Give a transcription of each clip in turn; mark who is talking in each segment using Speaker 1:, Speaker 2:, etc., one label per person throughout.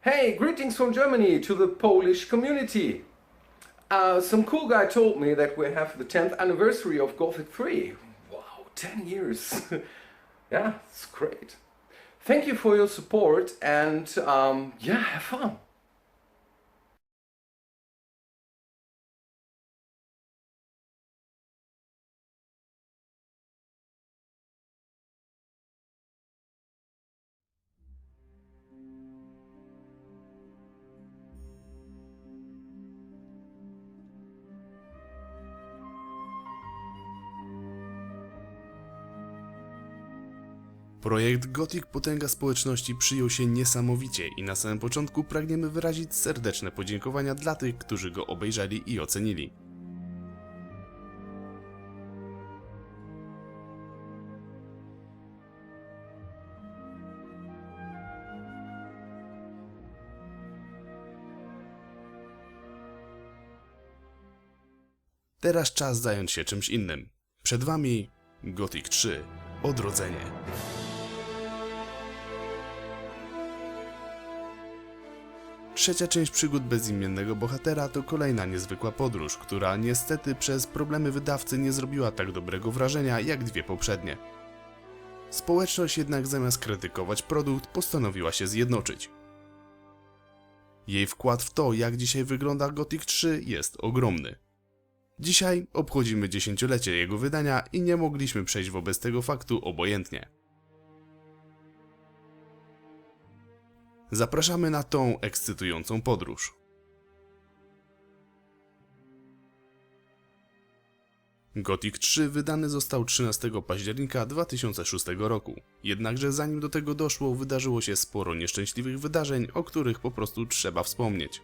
Speaker 1: Hey, greetings from Germany to the Polish community. Some cool guy told me that we have the 10th anniversary of Gothic 3. Wow, 10 years. Yeah, it's great. Thank you for your support and yeah, have fun.
Speaker 2: Projekt Gothic Potęga Społeczności przyjął się niesamowicie i na samym początku pragniemy wyrazić serdeczne podziękowania dla tych, którzy go obejrzeli i ocenili. Teraz czas zająć się czymś innym. Przed wami Gothic 3 Odrodzenie. Trzecia część przygód bezimiennego bohatera to kolejna niezwykła podróż, która niestety przez problemy wydawcy nie zrobiła tak dobrego wrażenia jak dwie poprzednie. Społeczność jednak zamiast krytykować produkt postanowiła się zjednoczyć. Jej wkład w to, jak dzisiaj wygląda Gothic 3 jest ogromny. Dzisiaj obchodzimy dziesięciolecie jego wydania i nie mogliśmy przejść wobec tego faktu obojętnie. Zapraszamy na tą ekscytującą podróż. Gothic 3 wydany został 13 października 2006 roku, jednakże zanim do tego doszło, wydarzyło się sporo nieszczęśliwych wydarzeń, o których po prostu trzeba wspomnieć.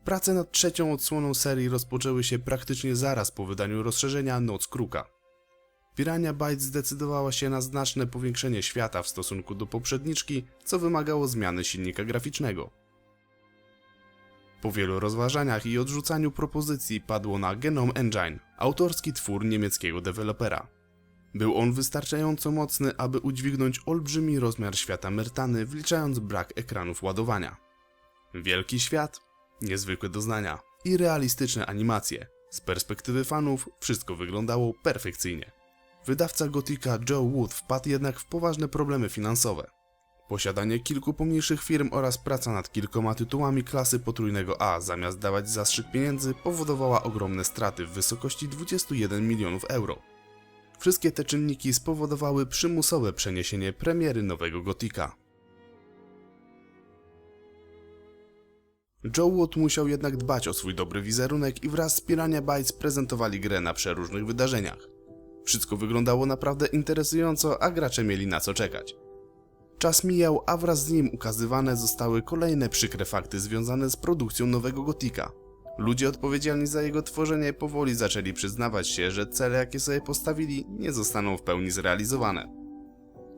Speaker 2: Prace nad trzecią odsłoną serii rozpoczęły się praktycznie zaraz po wydaniu rozszerzenia Noc Kruka. Piranha Bytes zdecydowała się na znaczne powiększenie świata w stosunku do poprzedniczki, co wymagało zmiany silnika graficznego. Po wielu rozważaniach i odrzucaniu propozycji padło na Genome Engine, autorski twór niemieckiego dewelopera. Był on wystarczająco mocny, aby udźwignąć olbrzymi rozmiar świata Myrtany, wliczając brak ekranów ładowania. Wielki świat, niezwykłe doznania i realistyczne animacje. Z perspektywy fanów wszystko wyglądało perfekcyjnie. Wydawca Gothica Joe Wood wpadł jednak w poważne problemy finansowe. Posiadanie kilku pomniejszych firm oraz praca nad kilkoma tytułami klasy potrójnego A zamiast dawać zastrzyk pieniędzy powodowała ogromne straty w wysokości 21 milionów euro. Wszystkie te czynniki spowodowały przymusowe przeniesienie premiery nowego Gothica. Joe Wood musiał jednak dbać o swój dobry wizerunek i wraz z Piranha Bytes prezentowali grę na przeróżnych wydarzeniach. Wszystko wyglądało naprawdę interesująco, a gracze mieli na co czekać. Czas mijał, a wraz z nim ukazywane zostały kolejne przykre fakty związane z produkcją nowego Gothica. Ludzie odpowiedzialni za jego tworzenie powoli zaczęli przyznawać się, że cele, jakie sobie postawili, nie zostaną w pełni zrealizowane.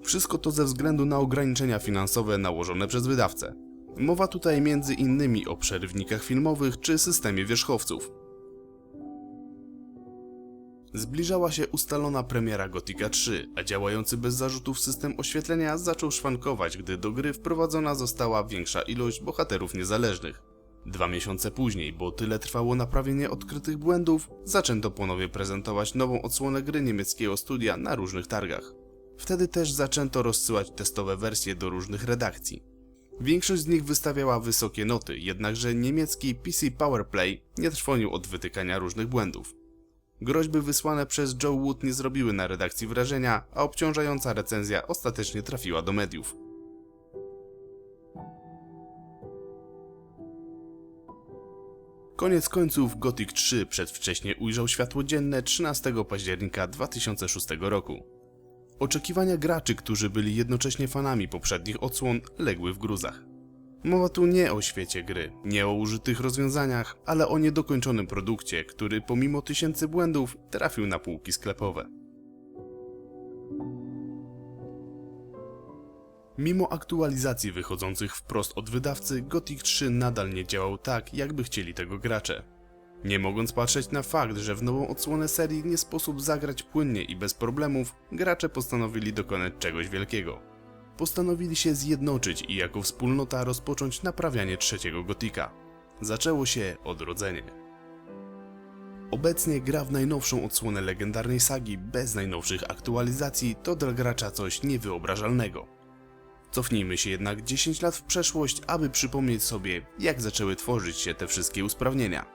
Speaker 2: Wszystko to ze względu na ograniczenia finansowe nałożone przez wydawcę. Mowa tutaj m.in. o przerywnikach filmowych czy systemie wierzchowców. Zbliżała się ustalona premiera Gothica 3, a działający bez zarzutów system oświetlenia zaczął szwankować, gdy do gry wprowadzona została większa ilość bohaterów niezależnych. 2 miesiące później, bo tyle trwało naprawienie odkrytych błędów, zaczęto ponownie prezentować nową odsłonę gry niemieckiego studia na różnych targach. Wtedy też zaczęto rozsyłać testowe wersje do różnych redakcji. Większość z nich wystawiała wysokie noty, jednakże niemiecki PC Powerplay nie trwonił od wytykania różnych błędów. Groźby wysłane przez Joe Wood nie zrobiły na redakcji wrażenia, a obciążająca recenzja ostatecznie trafiła do mediów. Koniec końców Gothic 3 przedwcześnie ujrzał światło dzienne 13 października 2006 roku. Oczekiwania graczy, którzy byli jednocześnie fanami poprzednich odsłon, legły w gruzach. Mowa tu nie o świecie gry, nie o użytych rozwiązaniach, ale o niedokończonym produkcie, który pomimo tysięcy błędów trafił na półki sklepowe. Mimo aktualizacji wychodzących wprost od wydawcy, Gothic 3 nadal nie działał tak, jakby chcieli tego gracze. Nie mogąc patrzeć na fakt, że w nową odsłonę serii nie sposób zagrać płynnie i bez problemów, gracze postanowili dokonać czegoś wielkiego. Postanowili się zjednoczyć i jako wspólnota rozpocząć naprawianie trzeciego Gotika. Zaczęło się odrodzenie. Obecnie gra w najnowszą odsłonę legendarnej sagi bez najnowszych aktualizacji to dla gracza coś niewyobrażalnego. Cofnijmy się jednak 10 lat w przeszłość, aby przypomnieć sobie, jak zaczęły tworzyć się te wszystkie usprawnienia.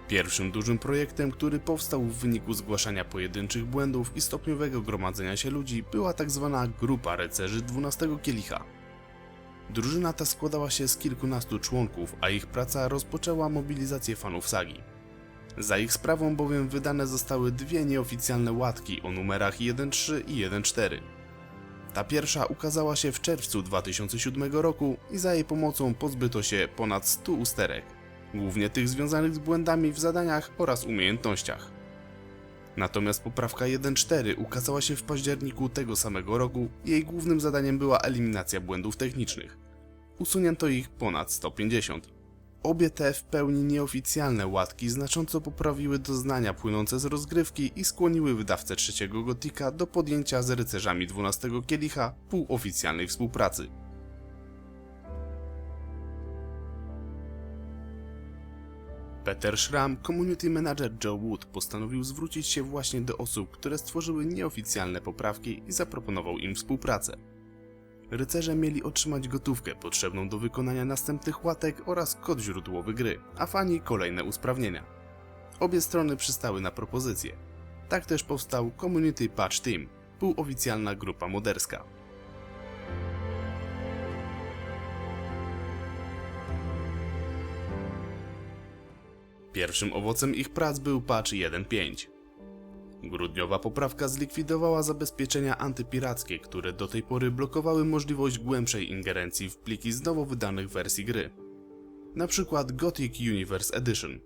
Speaker 2: Pierwszym dużym projektem, który powstał w wyniku zgłaszania pojedynczych błędów i stopniowego gromadzenia się ludzi, była tzw. Grupa Rycerzy 12 Kielicha. Drużyna ta składała się z kilkunastu członków, a ich praca rozpoczęła mobilizację fanów sagi. Za ich sprawą bowiem wydane zostały dwie nieoficjalne łatki o numerach 1.3 i 1.4. Ta pierwsza ukazała się w czerwcu 2007 roku i za jej pomocą pozbyto się ponad 100 usterek, głównie tych związanych z błędami w zadaniach oraz umiejętnościach. Natomiast poprawka 1.4 ukazała się w październiku tego samego roku i jej głównym zadaniem była eliminacja błędów technicznych. Usunięto ich ponad 150. Obie te w pełni nieoficjalne łatki znacząco poprawiły doznania płynące z rozgrywki i skłoniły wydawcę trzeciego Gotika do podjęcia z rycerzami 12 Kielicha półoficjalnej współpracy. Peter Schramm, community manager Joe Wood, postanowił zwrócić się właśnie do osób, które stworzyły nieoficjalne poprawki i zaproponował im współpracę. Rycerze mieli otrzymać gotówkę potrzebną do wykonania następnych łatek oraz kod źródłowy gry, a fani kolejne usprawnienia. Obie strony przystały na propozycję. Tak też powstał Community Patch Team, półoficjalna grupa moderska. Pierwszym owocem ich prac był patch 1.5. Grudniowa poprawka zlikwidowała zabezpieczenia antypirackie, które do tej pory blokowały możliwość głębszej ingerencji w pliki z nowo wydanych wersji gry. Na przykład Gothic Universe Edition.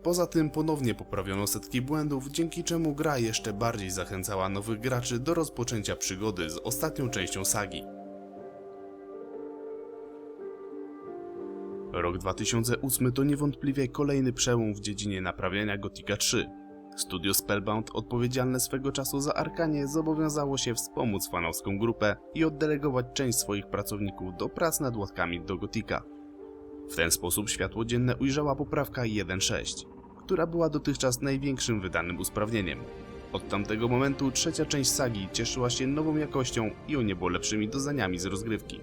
Speaker 2: Poza tym ponownie poprawiono setki błędów, dzięki czemu gra jeszcze bardziej zachęcała nowych graczy do rozpoczęcia przygody z ostatnią częścią sagi. Rok 2008 to niewątpliwie kolejny przełom w dziedzinie naprawiania Gotika 3. Studio Spellbound, odpowiedzialne swego czasu za Arkanie, zobowiązało się wspomóc fanowską grupę i oddelegować część swoich pracowników do prac nad łatkami do Gotika. W ten sposób światło dzienne ujrzała poprawka 1.6, która była dotychczas największym wydanym usprawnieniem. Od tamtego momentu trzecia część sagi cieszyła się nową jakością i o niebo lepszymi doznaniami z rozgrywki.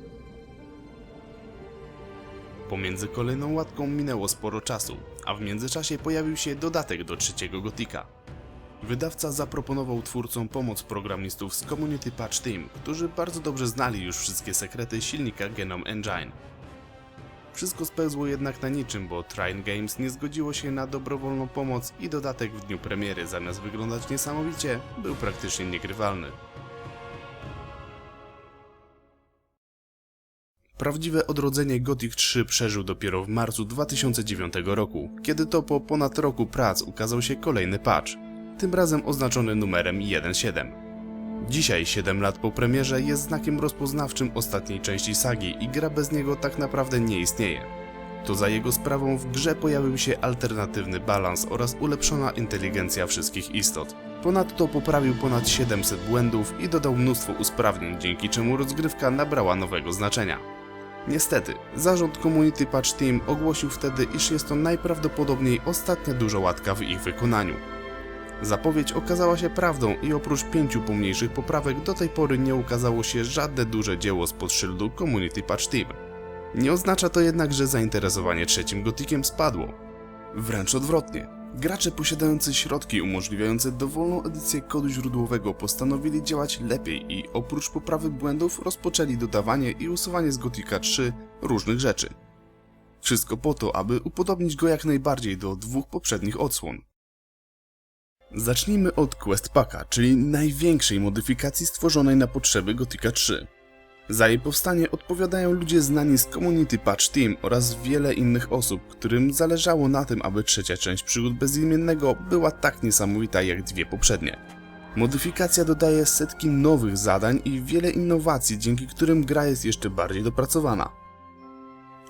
Speaker 2: Pomiędzy kolejną łatką minęło sporo czasu, a w międzyczasie pojawił się dodatek do trzeciego Gotika. Wydawca zaproponował twórcom pomoc programistów z Community Patch Team, którzy bardzo dobrze znali już wszystkie sekrety silnika Genome Engine. Wszystko spełzło jednak na niczym, bo Trine Games nie zgodziło się na dobrowolną pomoc i dodatek w dniu premiery, zamiast wyglądać niesamowicie, był praktycznie niegrywalny. Prawdziwe odrodzenie Gothic 3 przeżył dopiero w marcu 2009 roku, kiedy to po ponad roku prac ukazał się kolejny patch, tym razem oznaczony numerem 1.7. Dzisiaj, 7 lat po premierze, jest znakiem rozpoznawczym ostatniej części sagi i gra bez niego tak naprawdę nie istnieje. To za jego sprawą w grze pojawił się alternatywny balans oraz ulepszona inteligencja wszystkich istot. Ponadto poprawił ponad 700 błędów i dodał mnóstwo usprawnień, dzięki czemu rozgrywka nabrała nowego znaczenia. Niestety, zarząd Community Patch Team ogłosił wtedy, iż jest to najprawdopodobniej ostatnia duża łatka w ich wykonaniu. Zapowiedź okazała się prawdą i oprócz 5 pomniejszych poprawek do tej pory nie ukazało się żadne duże dzieło spod szyldu Community Patch Team. Nie oznacza to jednak, że zainteresowanie trzecim Gothikiem spadło. Wręcz odwrotnie. Gracze posiadający środki umożliwiające dowolną edycję kodu źródłowego postanowili działać lepiej i oprócz poprawy błędów rozpoczęli dodawanie i usuwanie z Gotika 3 różnych rzeczy. Wszystko po to, aby upodobnić go jak najbardziej do dwóch poprzednich odsłon. Zacznijmy od Quest Packa, czyli największej modyfikacji stworzonej na potrzeby Gotika 3. Za jej powstanie odpowiadają ludzie znani z Community Patch Team oraz wiele innych osób, którym zależało na tym, aby trzecia część Przygód Bezimiennego była tak niesamowita jak dwie poprzednie. Modyfikacja dodaje setki nowych zadań i wiele innowacji, dzięki którym gra jest jeszcze bardziej dopracowana.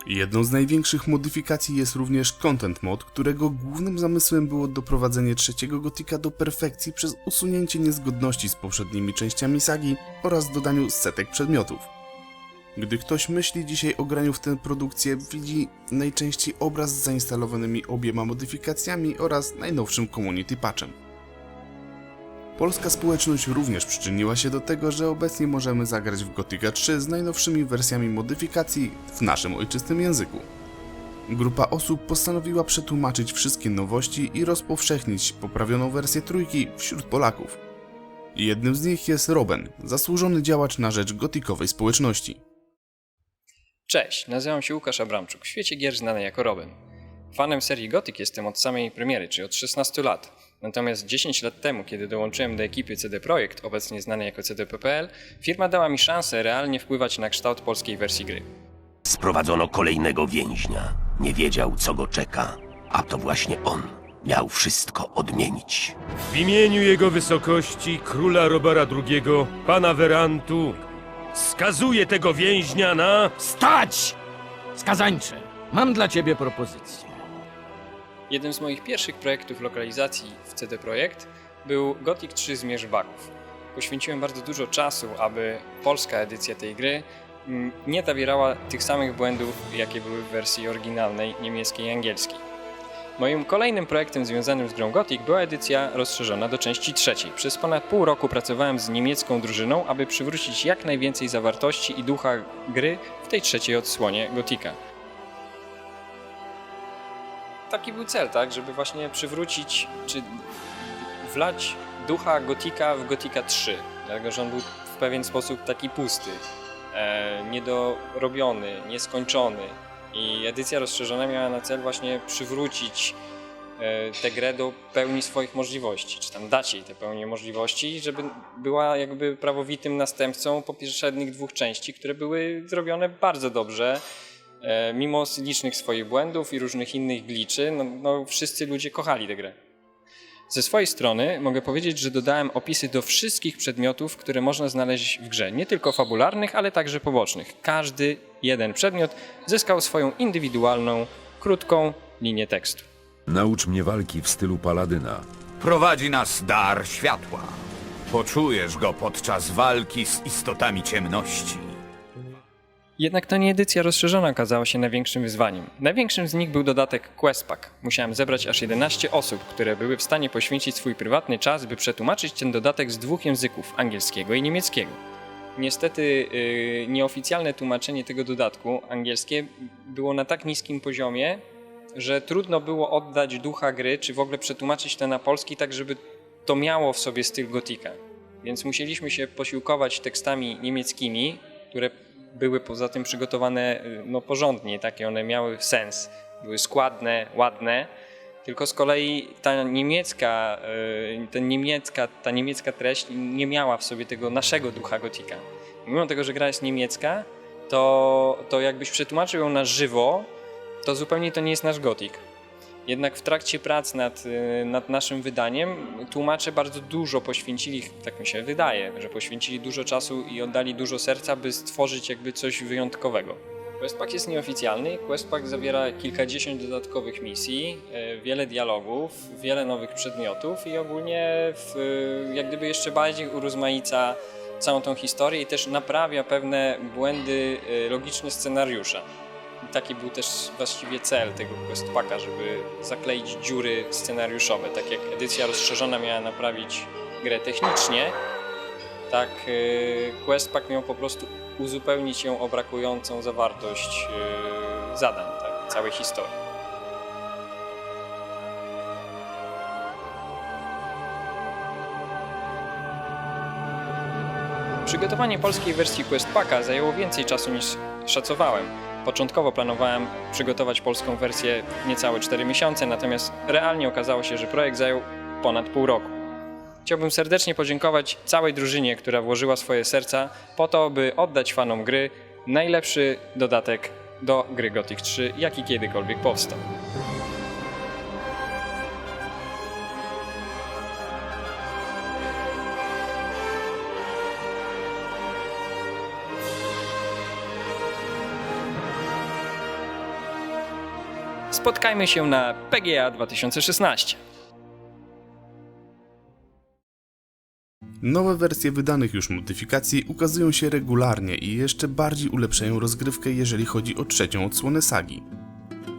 Speaker 2: Jedną z największych modyfikacji jest również Content Mod, którego głównym zamysłem było doprowadzenie trzeciego Gotika do perfekcji przez usunięcie niezgodności z poprzednimi częściami sagi oraz dodaniu setek przedmiotów. Gdy ktoś myśli dzisiaj o graniu w tę produkcję, widzi najczęściej obraz z zainstalowanymi obiema modyfikacjami oraz najnowszym community patchem. Polska społeczność również przyczyniła się do tego, że obecnie możemy zagrać w Gothica 3 z najnowszymi wersjami modyfikacji w naszym ojczystym języku. Grupa osób postanowiła przetłumaczyć wszystkie nowości i rozpowszechnić poprawioną wersję trójki wśród Polaków. Jednym z nich jest Roben, zasłużony działacz na rzecz gotikowej społeczności.
Speaker 3: Cześć, nazywam się Łukasz Abramczuk, w świecie gier znany jako Roben. Fanem serii Gothic jestem od samej premiery, czyli od 16 lat. Natomiast 10 lat temu, kiedy dołączyłem do ekipy CD Projekt, obecnie znanej jako CDPPL, firma dała mi szansę realnie wpływać na kształt polskiej wersji gry.
Speaker 4: Sprowadzono kolejnego więźnia. Nie wiedział, co go czeka, a to właśnie on miał wszystko odmienić.
Speaker 5: W imieniu jego wysokości, króla Robara II, pana Werantu, skazuję tego więźnia na...
Speaker 6: Stać! Skazańcze, mam dla ciebie propozycję.
Speaker 3: Jednym z moich pierwszych projektów lokalizacji w CD Projekt był Gothic 3 Zmierzch Bugów. Poświęciłem bardzo dużo czasu, aby polska edycja tej gry nie zawierała tych samych błędów, jakie były w wersji oryginalnej niemieckiej i angielskiej. Moim kolejnym projektem związanym z grą Gothic była edycja rozszerzona do części trzeciej. Przez ponad pół roku pracowałem z niemiecką drużyną, aby przywrócić jak najwięcej zawartości i ducha gry w tej trzeciej odsłonie Gothica. Taki był cel, tak, żeby właśnie przywrócić, czy wlać ducha Gothica w Gothica 3, dlatego że on był w pewien sposób taki pusty, niedorobiony, nieskończony i edycja rozszerzona miała na cel właśnie przywrócić tę grę do pełni swoich możliwości, czy tam dać jej tę pełnię możliwości, żeby była jakby prawowitym następcą poprzednich dwóch części, które były zrobione bardzo dobrze. Mimo licznych swoich błędów i różnych innych glitchy, wszyscy ludzie kochali tę grę. Ze swojej strony mogę powiedzieć, że dodałem opisy do wszystkich przedmiotów, które można znaleźć w grze. Nie tylko fabularnych, ale także pobocznych. Każdy jeden przedmiot zyskał swoją indywidualną, krótką linię tekstu.
Speaker 7: Naucz mnie walki w stylu paladyna.
Speaker 8: Prowadzi nas dar światła. Poczujesz go podczas walki z istotami ciemności.
Speaker 3: Jednak to nie edycja rozszerzona okazała się największym wyzwaniem. Największym z nich był dodatek Quest Pack. Musiałem zebrać aż 11 osób, które były w stanie poświęcić swój prywatny czas, by przetłumaczyć ten dodatek z dwóch języków, angielskiego i niemieckiego. Niestety nieoficjalne tłumaczenie tego dodatku, angielskie, było na tak niskim poziomie, że trudno było oddać ducha gry, czy w ogóle przetłumaczyć to na polski, tak żeby to miało w sobie styl Gothica. Więc musieliśmy się posiłkować tekstami niemieckimi, które były poza tym przygotowane porządnie, takie one miały sens, były składne, ładne, tylko z kolei ta niemiecka treść nie miała w sobie tego naszego ducha Gothica. Mimo tego, że gra jest niemiecka, to jakbyś przetłumaczył ją na żywo, to zupełnie to nie jest nasz Gothic. Jednak w trakcie prac nad naszym wydaniem tłumacze bardzo dużo poświęcili, tak mi się wydaje, że poświęcili dużo czasu i oddali dużo serca, by stworzyć jakby coś wyjątkowego. Questpack jest nieoficjalny. Questpack zawiera kilkadziesiąt dodatkowych misji, wiele dialogów, wiele nowych przedmiotów i ogólnie jak gdyby jeszcze bardziej urozmaica całą tą historię i też naprawia pewne błędy logiczne scenariusza. I taki był też właściwie cel tego Questpacka, żeby zakleić dziury scenariuszowe. Tak jak edycja rozszerzona miała naprawić grę technicznie, tak Questpack miał po prostu uzupełnić ją o brakującą zawartość zadań, tak, całej historii. Przygotowanie polskiej wersji Questpacka zajęło więcej czasu niż szacowałem. Początkowo planowałem przygotować polską wersję niecałe 4 miesiące, natomiast realnie okazało się, że projekt zajął ponad pół roku. Chciałbym serdecznie podziękować całej drużynie, która włożyła swoje serca po to, by oddać fanom gry najlepszy dodatek do gry Gothic 3, jaki kiedykolwiek powstał. Spotkajmy się na PGA 2016.
Speaker 2: Nowe wersje wydanych już modyfikacji ukazują się regularnie i jeszcze bardziej ulepszają rozgrywkę, jeżeli chodzi o trzecią odsłonę sagi.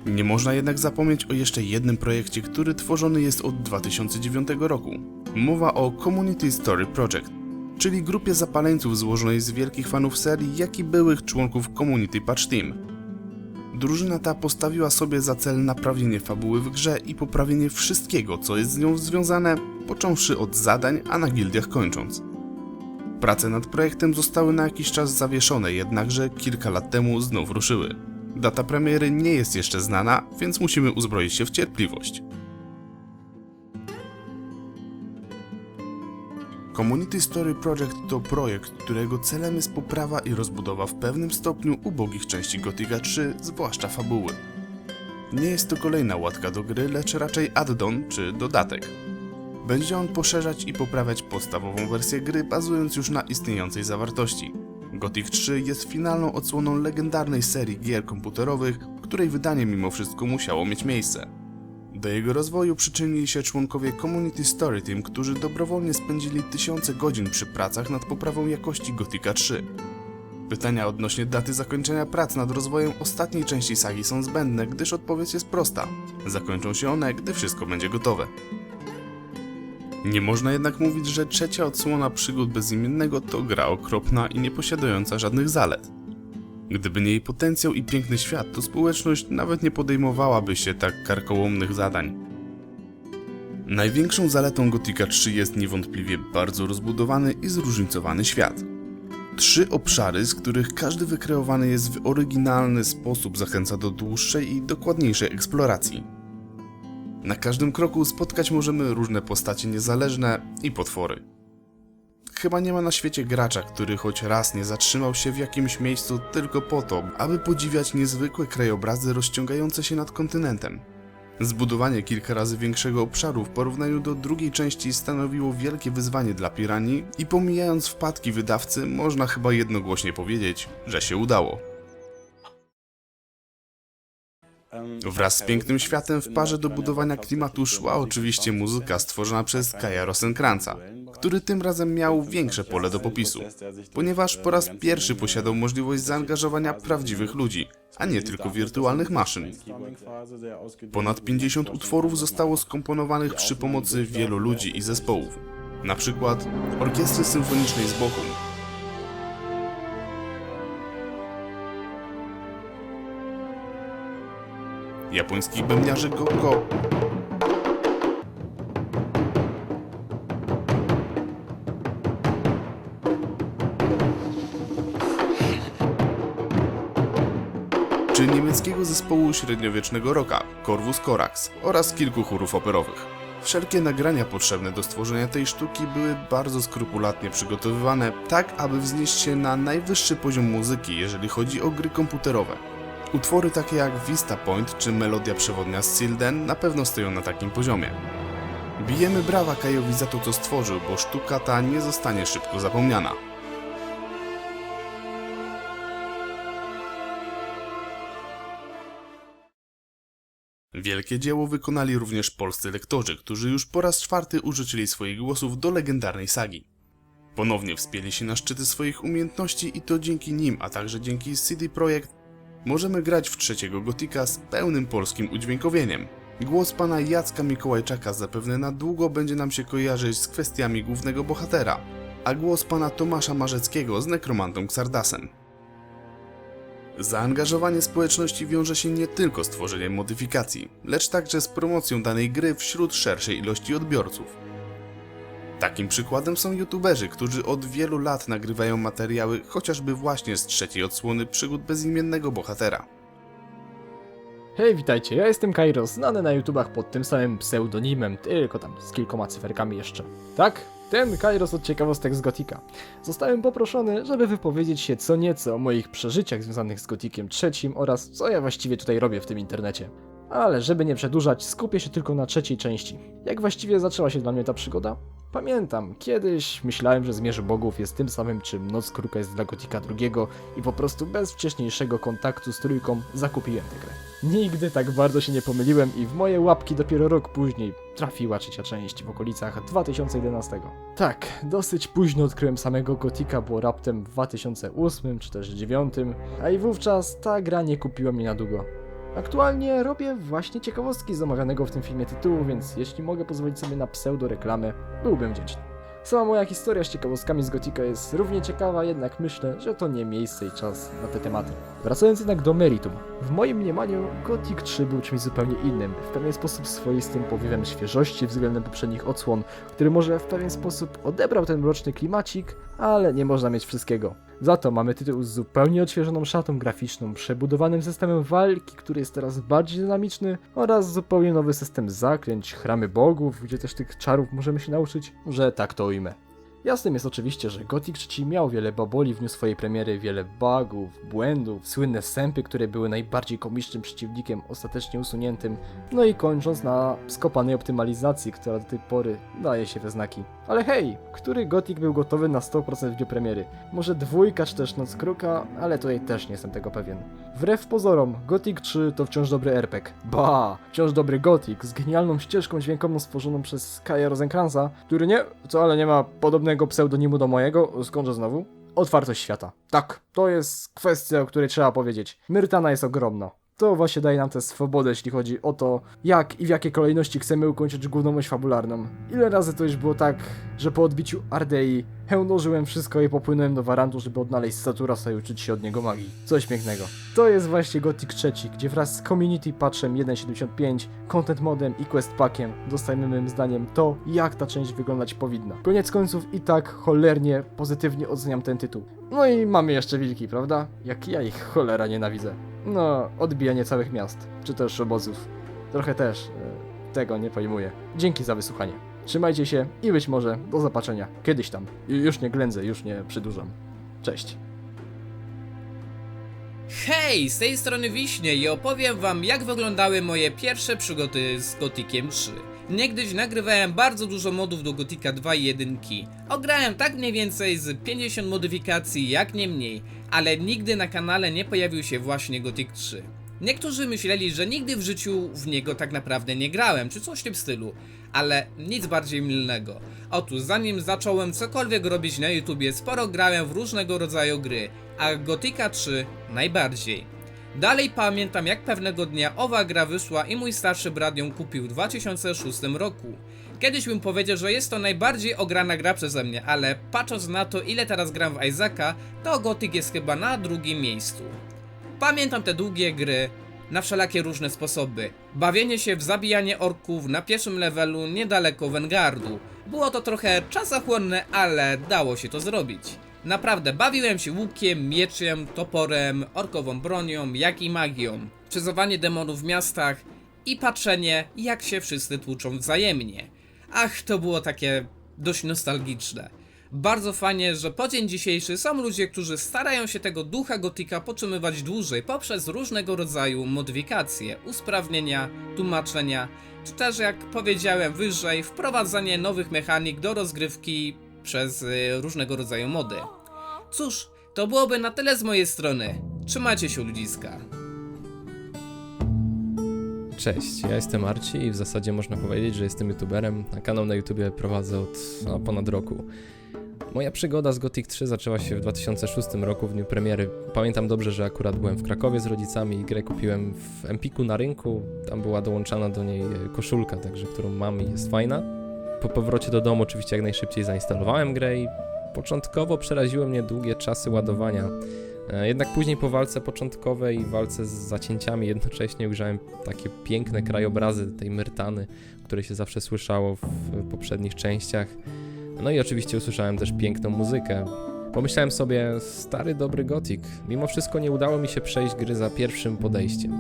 Speaker 2: Nie można jednak zapomnieć o jeszcze jednym projekcie, który tworzony jest od 2009 roku. Mowa o Community Story Project, czyli grupie zapaleńców złożonej z wielkich fanów serii, jak i byłych członków Community Patch Team. Drużyna ta postawiła sobie za cel naprawienie fabuły w grze i poprawienie wszystkiego, co jest z nią związane, począwszy od zadań, a na gildiach kończąc. Prace nad projektem zostały na jakiś czas zawieszone, jednakże kilka lat temu znów ruszyły. Data premiery nie jest jeszcze znana, więc musimy uzbroić się w cierpliwość. Community Story Project to projekt, którego celem jest poprawa i rozbudowa w pewnym stopniu ubogich części Gothica 3, zwłaszcza fabuły. Nie jest to kolejna łatka do gry, lecz raczej add-on czy dodatek. Będzie on poszerzać i poprawiać podstawową wersję gry, bazując już na istniejącej zawartości. Gothic 3 jest finalną odsłoną legendarnej serii gier komputerowych, której wydanie mimo wszystko musiało mieć miejsce. Do jego rozwoju przyczynili się członkowie Community Story Team, którzy dobrowolnie spędzili tysiące godzin przy pracach nad poprawą jakości Gothica 3. Pytania odnośnie daty zakończenia prac nad rozwojem ostatniej części sagi są zbędne, gdyż odpowiedź jest prosta. Zakończą się one, gdy wszystko będzie gotowe. Nie można jednak mówić, że trzecia odsłona Przygód Bezimiennego to gra okropna i nieposiadająca żadnych zalet. Gdyby nie jej potencjał i piękny świat, to społeczność nawet nie podejmowałaby się tak karkołomnych zadań. Największą zaletą Gothica 3 jest niewątpliwie bardzo rozbudowany i zróżnicowany świat. 3 obszary, z których każdy wykreowany jest w oryginalny sposób, zachęca do dłuższej i dokładniejszej eksploracji. Na każdym kroku spotkać możemy różne postacie niezależne i potwory. Chyba nie ma na świecie gracza, który choć raz nie zatrzymał się w jakimś miejscu tylko po to, aby podziwiać niezwykłe krajobrazy rozciągające się nad kontynentem. Zbudowanie kilka razy większego obszaru w porównaniu do drugiej części stanowiło wielkie wyzwanie dla Piranii i pomijając wpadki wydawcy, można chyba jednogłośnie powiedzieć, że się udało. Wraz z pięknym światem w parze do budowania klimatu szła oczywiście muzyka stworzona przez Kaja Rosenkrantza, który tym razem miał większe pole do popisu, ponieważ po raz pierwszy posiadał możliwość zaangażowania prawdziwych ludzi, a nie tylko wirtualnych maszyn. Ponad 50 utworów zostało skomponowanych przy pomocy wielu ludzi i zespołów, na przykład Orkiestry Symfonicznej z Bochum, japońskich bębniarzy Go-Go, czy niemieckiego zespołu średniowiecznego rocka Corvus Corax oraz kilku chórów operowych. Wszelkie nagrania potrzebne do stworzenia tej sztuki były bardzo skrupulatnie przygotowywane, tak aby wznieść się na najwyższy poziom muzyki, jeżeli chodzi o gry komputerowe. Utwory takie jak Vista Point czy melodia przewodnia z Silden na pewno stoją na takim poziomie. Bijemy brawa Kajowi za to, co stworzył, bo sztuka ta nie zostanie szybko zapomniana. Wielkie dzieło wykonali również polscy lektorzy, którzy już po raz 4 użyczyli swoich głosów do legendarnej sagi. Ponownie wspięli się na szczyty swoich umiejętności i to dzięki nim, a także dzięki CD Projekt możemy grać w trzeciego Gothica z pełnym polskim udźwiękowieniem. Głos pana Jacka Mikołajczaka zapewne na długo będzie nam się kojarzyć z kwestiami głównego bohatera, a głos pana Tomasza Marzeckiego z nekromantą Xardasem. Zaangażowanie społeczności wiąże się nie tylko z tworzeniem modyfikacji, lecz także z promocją danej gry wśród szerszej ilości odbiorców. Takim przykładem są youtuberzy, którzy od wielu lat nagrywają materiały chociażby właśnie z trzeciej odsłony Przygód Bezimiennego Bohatera.
Speaker 9: Hej, witajcie, ja jestem Kairos, znany na YouTubach pod tym samym pseudonimem, tylko tam z kilkoma cyferkami jeszcze. Tak, ten Kairos od ciekawostek z Gothica. Zostałem poproszony, żeby wypowiedzieć się co nieco o moich przeżyciach związanych z Gothiciem III oraz co ja właściwie tutaj robię w tym internecie. Ale żeby nie przedłużać, skupię się tylko na trzeciej części. Jak właściwie zaczęła się dla mnie ta przygoda? Pamiętam, kiedyś myślałem, że Zmierzch Bogów jest tym samym, czym Noc Kruka jest dla Gotika II i po prostu bez wcześniejszego kontaktu z trójką zakupiłem tę grę. Nigdy tak bardzo się nie pomyliłem i w moje łapki dopiero rok później trafiła trzecia część w okolicach 2011. Tak, dosyć późno odkryłem samego Gotika, bo raptem w 2008 czy też 2009, a i wówczas ta gra nie kupiła mnie na długo. Aktualnie robię właśnie ciekawostki z omawianego w tym filmie tytułu, więc jeśli mogę pozwolić sobie na pseudo-reklamę, byłbym wdzięczny. Sama moja historia z ciekawostkami z Gotika jest równie ciekawa, jednak myślę, że to nie miejsce i czas na te tematy. Wracając jednak do meritum. W moim mniemaniu Gothic 3 był czymś zupełnie innym, w pewien sposób swoistym powiewem świeżości względem poprzednich odsłon, który może w pewien sposób odebrał ten mroczny klimacik, ale nie można mieć wszystkiego. Za to mamy tytuł z zupełnie odświeżoną szatą graficzną, przebudowanym systemem walki, który jest teraz bardziej dynamiczny, oraz zupełnie nowy system zaklęć, chramy bogów, gdzie też tych czarów możemy się nauczyć, że tak to ujmę. Jasnym jest oczywiście, że Gothic 3 miał wiele baboli w dniu swojej premiery, wiele bugów, błędów, słynne sępy, które były najbardziej komicznym przeciwnikiem ostatecznie usuniętym, no i kończąc na skopanej optymalizacji, która do tej pory daje się we znaki. Ale hej, który Gothic był gotowy na 100% w dniu premiery? Może dwójka czy też Noc Kruka, ale tutaj też nie jestem tego pewien. Wbrew pozorom, Gothic 3 to wciąż dobry RPG. Ba, wciąż dobry Gothic z genialną ścieżką dźwiękową stworzoną przez Kaja Rosenkranza, który wcale nie ma podobnego pseudonimu do mojego, skądże znowu? Otwartość świata. Tak, to jest kwestia, o której trzeba powiedzieć. Myrtana jest ogromna. To właśnie daje nam tę swobodę, jeśli chodzi o to, jak i w jakiej kolejności chcemy ukończyć główną oś fabularną. Ile razy to już było tak, że po odbiciu Ardei hełnożyłem wszystko i popłynąłem do Warantu, żeby odnaleźć Saturasa i uczyć się od niego magii. Coś pięknego. To jest właśnie Gothic 3, gdzie wraz z Community Patchem 1.75, Content Modem i Quest Packiem dostajemy moim zdaniem to, jak ta część wyglądać powinna. Koniec końców i tak cholernie pozytywnie oceniam ten tytuł. No i mamy jeszcze wilki, prawda? Jak ja ich cholera nienawidzę. No, odbijanie całych miast, czy też obozów. Trochę też tego nie pojmuję. Dzięki za wysłuchanie. Trzymajcie się i być może do zobaczenia kiedyś tam. Już nie ględzę, już nie przedłużam. Cześć.
Speaker 10: Hej, z tej strony Wiśnie i opowiem wam, jak wyglądały moje pierwsze przygody z Gothiciem 3. Niegdyś nagrywałem bardzo dużo modów do Gothica 2 i 1. Ograłem tak mniej więcej z 50 modyfikacji, jak nie mniej, ale nigdy na kanale nie pojawił się właśnie Gothic 3. Niektórzy myśleli, że nigdy w życiu w niego tak naprawdę nie grałem, czy coś w tym stylu, ale nic bardziej mylnego. Otóż zanim zacząłem cokolwiek robić na YouTubie, sporo grałem w różnego rodzaju gry, a Gothica 3 najbardziej. Dalej pamiętam, jak pewnego dnia owa gra wyszła i mój starszy brat ją kupił w 2006 roku. Kiedyś bym powiedział, że jest to najbardziej ograna gra przeze mnie, ale patrząc na to, ile teraz gram w Isaaca, to Gothic jest chyba na drugim miejscu. Pamiętam te długie gry na wszelakie różne sposoby. Bawienie się w zabijanie orków na pierwszym levelu niedaleko Wengardu. Było to trochę czasochłonne, ale dało się to zrobić. Naprawdę, bawiłem się łukiem, mieczem, toporem, orkową bronią, jak i magią. Przezowanie demonów w miastach i patrzenie, jak się wszyscy tłuczą wzajemnie. Ach, to było takie dość nostalgiczne. Bardzo fajnie, że po dzień dzisiejszy są ludzie, którzy starają się tego ducha Gothica podtrzymywać dłużej poprzez różnego rodzaju modyfikacje, usprawnienia, tłumaczenia, czy też, jak powiedziałem wyżej, wprowadzanie nowych mechanik do rozgrywki przez różnego rodzaju mody. Cóż, to byłoby na tyle z mojej strony. Trzymajcie się, ludziska.
Speaker 3: Cześć, ja jestem Arci i w zasadzie można powiedzieć, że jestem youtuberem, a kanał na YouTubie prowadzę od ponad roku. Moja przygoda z Gothic 3 zaczęła się w 2006 roku w dniu premiery. Pamiętam dobrze, że akurat byłem w Krakowie z rodzicami i grę kupiłem w Empiku na rynku. Tam była dołączana do niej koszulka, także którą mam i jest fajna. Po powrocie do domu oczywiście jak najszybciej zainstalowałem grę i początkowo przeraziły mnie długie czasy ładowania. Jednak później po walce początkowej i walce z zacięciami jednocześnie ujrzałem takie piękne krajobrazy tej Myrtany, które się zawsze słyszało w poprzednich częściach. No i oczywiście usłyszałem też piękną muzykę. Pomyślałem sobie, stary dobry Gothic, mimo wszystko nie udało mi się przejść gry za pierwszym podejściem.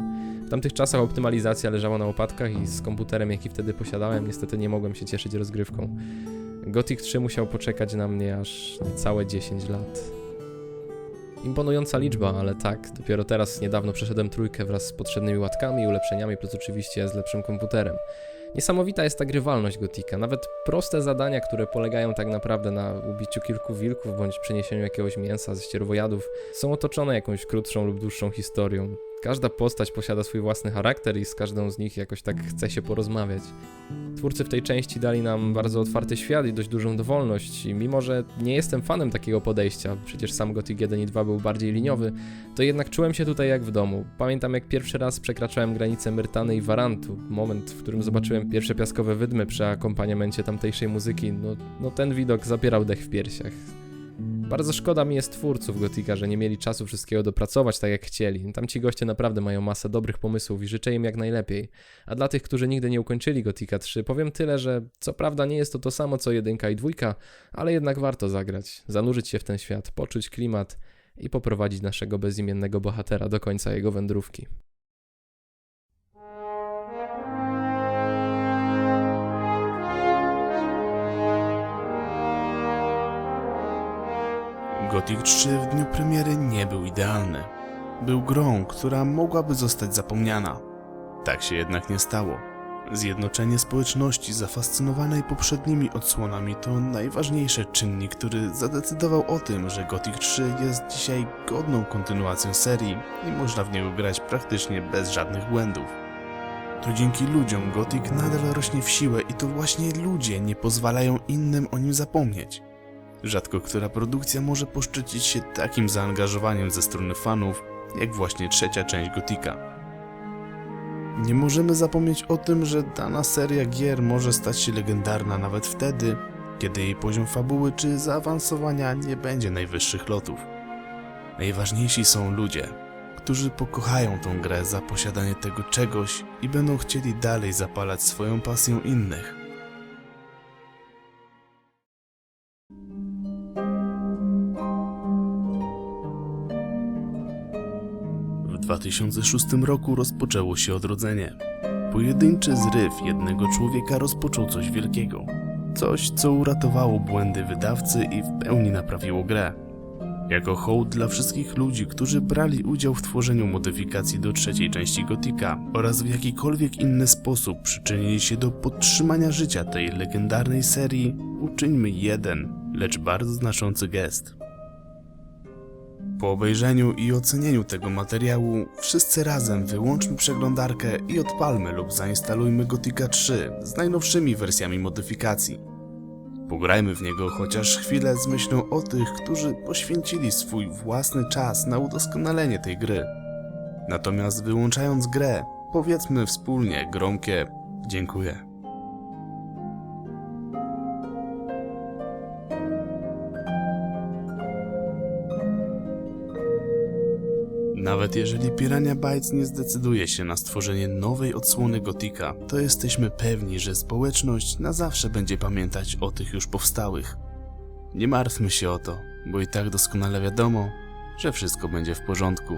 Speaker 3: W tamtych czasach optymalizacja leżała na łopatkach i z komputerem, jaki wtedy posiadałem, niestety nie mogłem się cieszyć rozgrywką. Gothic 3 musiał poczekać na mnie aż niecałe 10 lat.
Speaker 11: Imponująca liczba, ale tak, dopiero teraz niedawno przeszedłem 3 wraz z potrzebnymi łatkami i ulepszeniami, plus oczywiście z lepszym komputerem. Niesamowita jest ta grywalność Gotika, nawet proste zadania, które polegają tak naprawdę na ubiciu kilku wilków bądź przeniesieniu jakiegoś mięsa ze ścierwojadów, są otoczone jakąś krótszą lub dłuższą historią. Każda postać posiada swój własny charakter i z każdą z nich jakoś tak chce się porozmawiać. Twórcy w tej części dali nam bardzo otwarty świat i dość dużą dowolność i mimo, że nie jestem fanem takiego podejścia, przecież sam Gothic 1 i 2 był bardziej liniowy, to jednak czułem się tutaj jak w domu. Pamiętam jak pierwszy raz przekraczałem granicę Myrtany i Warantu, moment, w którym zobaczyłem pierwsze piaskowe wydmy przy akompaniamencie tamtejszej muzyki, no ten widok zapierał dech w piersiach. Bardzo szkoda mi jest twórców Gotika, że nie mieli czasu wszystkiego dopracować tak jak chcieli. Tamci goście naprawdę mają masę dobrych pomysłów i życzę im jak najlepiej. A dla tych, którzy nigdy nie ukończyli Gotika 3, powiem tyle, że co prawda nie jest to samo co 1 i 2, ale jednak warto zagrać, zanurzyć się w ten świat, poczuć klimat i poprowadzić naszego bezimiennego bohatera do końca jego wędrówki.
Speaker 2: Gothic 3 w dniu premiery nie był idealny. Był grą, która mogłaby zostać zapomniana. Tak się jednak nie stało. Zjednoczenie społeczności zafascynowanej poprzednimi odsłonami to najważniejszy czynnik, który zadecydował o tym, że Gothic 3 jest dzisiaj godną kontynuacją serii i można w niego grać praktycznie bez żadnych błędów. To dzięki ludziom Gothic nadal rośnie w siłę i to właśnie ludzie nie pozwalają innym o nim zapomnieć. Rzadko która produkcja może poszczycić się takim zaangażowaniem ze strony fanów, jak właśnie 3. część Gotika. Nie możemy zapomnieć o tym, że dana seria gier może stać się legendarna nawet wtedy, kiedy jej poziom fabuły czy zaawansowania nie będzie najwyższych lotów. Najważniejsi są ludzie, którzy pokochają tą grę za posiadanie tego czegoś i będą chcieli dalej zapalać swoją pasją innych. W 2006 roku rozpoczęło się odrodzenie. Pojedynczy zryw jednego człowieka rozpoczął coś wielkiego. Coś, co uratowało błędy wydawcy i w pełni naprawiło grę. Jako hołd dla wszystkich ludzi, którzy brali udział w tworzeniu modyfikacji do 3. części Gotika oraz w jakikolwiek inny sposób przyczynili się do podtrzymania życia tej legendarnej serii, uczyńmy jeden, lecz bardzo znaczący gest. Po obejrzeniu i ocenieniu tego materiału, wszyscy razem wyłączmy przeglądarkę i odpalmy lub zainstalujmy Gotika 3 z najnowszymi wersjami modyfikacji. Pograjmy w niego chociaż chwilę z myślą o tych, którzy poświęcili swój własny czas na udoskonalenie tej gry. Natomiast wyłączając grę, powiedzmy wspólnie gromkie dziękuję. Nawet jeżeli Piranha Bytes nie zdecyduje się na stworzenie nowej odsłony Gotika, to jesteśmy pewni, że społeczność na zawsze będzie pamiętać o tych już powstałych. Nie martwmy się o to, bo i tak doskonale wiadomo, że wszystko będzie w porządku.